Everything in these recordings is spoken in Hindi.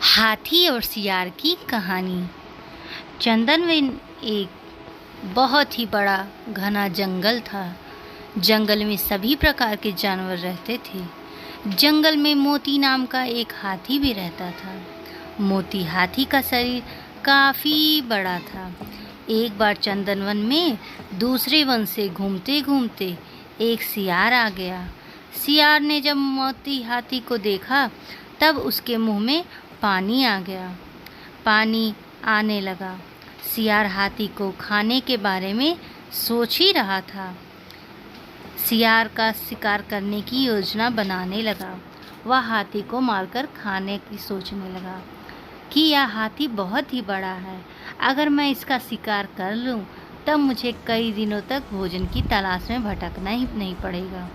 हाथी और सियार की कहानी। चंदनवन एक बहुत ही बड़ा घना जंगल था। जंगल में सभी प्रकार के जानवर रहते थे। जंगल में मोती नाम का एक हाथी भी रहता था। मोती हाथी का शरीर काफ़ी बड़ा था। एक बार चंदनवन में दूसरे वन से घूमते घूमते एक सियार आ गया। सियार ने जब मोती हाथी को देखा तब उसके मुंह में पानी आ गया। पानी आने लगा। सियार हाथी को खाने के बारे में सोच ही रहा था। सियार का शिकार करने की योजना बनाने लगा। वह हाथी को मारकर खाने की सोचने लगा कि यह हाथी बहुत ही बड़ा है। अगर मैं इसका शिकार कर लूं तब मुझे कई दिनों तक भोजन की तलाश में भटकना ही नहीं पड़ेगा।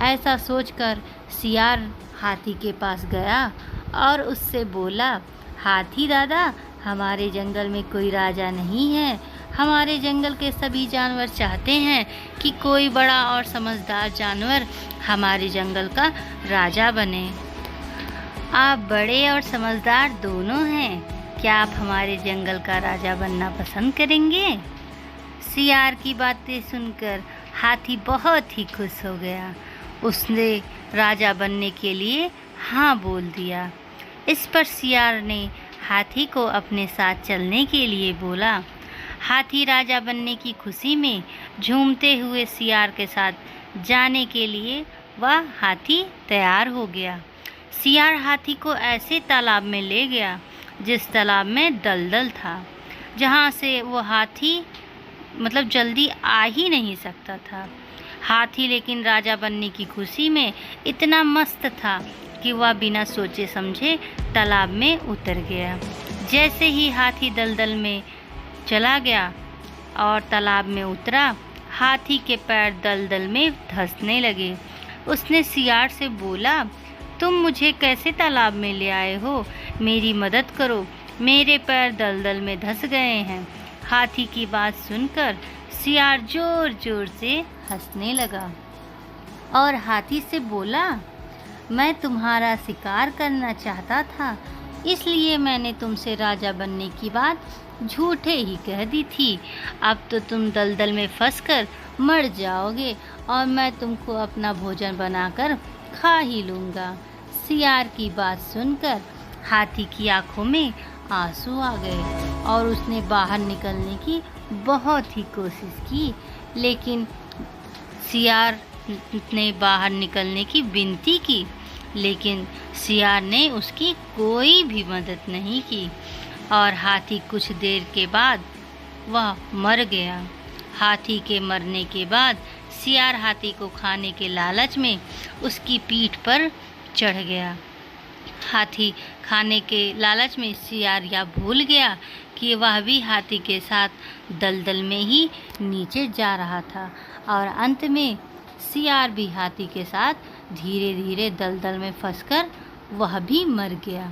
ऐसा सोचकर सियार हाथी के पास गया और उससे बोला, हाथी दादा, हमारे जंगल में कोई राजा नहीं है। हमारे जंगल के सभी जानवर चाहते हैं कि कोई बड़ा और समझदार जानवर हमारे जंगल का राजा बने। आप बड़े और समझदार दोनों हैं। क्या आप हमारे जंगल का राजा बनना पसंद करेंगे? सियार की बातें सुनकर हाथी बहुत ही खुश हो गया। उसने राजा बनने के लिए हाँ बोल दिया। इस पर सियार ने हाथी को अपने साथ चलने के लिए बोला। हाथी राजा बनने की खुशी में झूमते हुए सियार के साथ जाने के लिए वह हाथी तैयार हो गया। सियार हाथी को ऐसे तालाब में ले गया जिस तालाब में दलदल था, जहाँ से वो हाथी जल्दी आ ही नहीं सकता था। हाथी लेकिन राजा बनने की खुशी में इतना मस्त था कि वह बिना सोचे समझे तालाब में उतर गया। जैसे ही हाथी दलदल में चला गया और तालाब में उतरा, हाथी के पैर दलदल में धंसने लगे। उसने सियार से बोला, तुम मुझे कैसे तालाब में ले आए हो? मेरी मदद करो, मेरे पैर दलदल में धंस गए हैं। हाथी की बात सुनकर सियार जोर जोर से हंसने लगा और हाथी से बोला, मैं तुम्हारा शिकार करना चाहता था, इसलिए मैंने तुमसे राजा बनने की बात झूठे ही कह दी थी। अब तो तुम दलदल में फंसकर मर जाओगे और मैं तुमको अपना भोजन बनाकर खा ही लूँगा। सियार की बात सुनकर हाथी की आंखों में आंसू आ गए और उसने बाहर निकलने की बहुत ही कोशिश की, लेकिन सियार ने बाहर निकलने की विनती की, लेकिन सियार ने उसकी कोई भी मदद नहीं की और हाथी कुछ देर के बाद वह मर गया। हाथी के मरने के बाद सियार हाथी को खाने के लालच में उसकी पीठ पर चढ़ गया। हाथी खाने के लालच में सियार यह भूल गया कि वह भी हाथी के साथ दलदल में ही नीचे जा रहा था और अंत में सियार भी हाथी के साथ धीरे धीरे दलदल में फंसकर वह भी मर गया।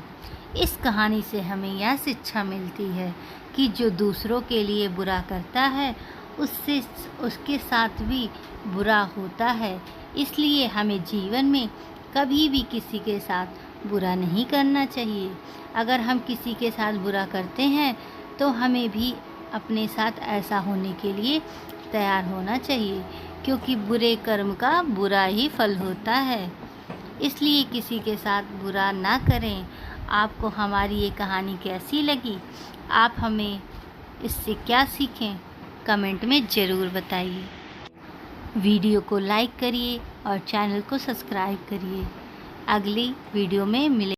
इस कहानी से हमें यह शिक्षा मिलती है कि जो दूसरों के लिए बुरा करता है उससे उसके साथ भी बुरा होता है। इसलिए हमें जीवन में कभी भी किसी के साथ बुरा नहीं करना चाहिए। अगर हम किसी के साथ बुरा करते हैं तो हमें भी अपने साथ ऐसा होने के लिए तैयार होना चाहिए, क्योंकि बुरे कर्म का बुरा ही फल होता है। इसलिए किसी के साथ बुरा ना करें। आपको हमारी ये कहानी कैसी लगी? आप हमें इससे क्या सीखें? कमेंट में ज़रूर बताइए। वीडियो को लाइक करिए और चैनल को सब्सक्राइब करिए। अगली वीडियो में मिले।